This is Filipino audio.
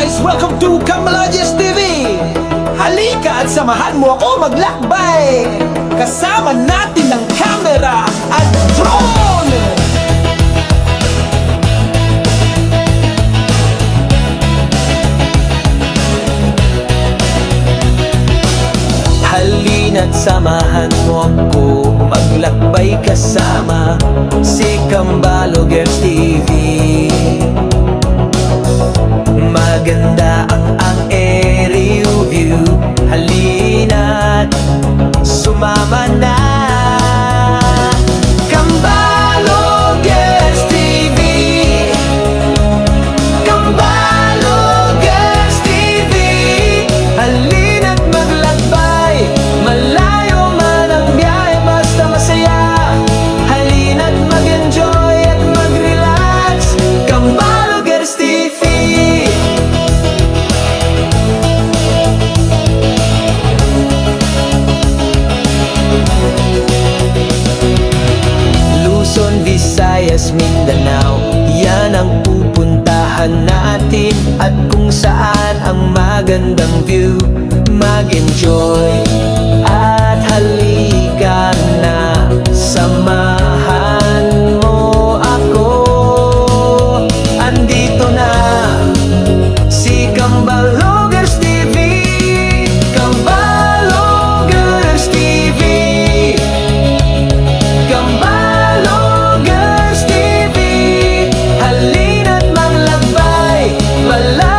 guys! Welcome to Kamalajes TV! Halika at samahan mo ako maglakbay! Kasama natin ang camera at drone! Halina't samahan mo ako maglakbay kasama si Kambalogers TV. Maganda ang area view. Halina't sumama na. Kambalogers TV, Kambalogers TV. Halina't maglakbay, malayo man ang biyahe basta masaya. Halina't mag-enjoy at mag-relax. Kambalogers TV. Luzon, Visayas, Mindanao, yan ang pupuntahan natin. At kung saan ang magandang view, mag-enjoy at halika na. Samahan mo ako. Andito na si Kambalogers TV, Kambalogers TV, Kambalogers TV. Halina't maglakbay, malayo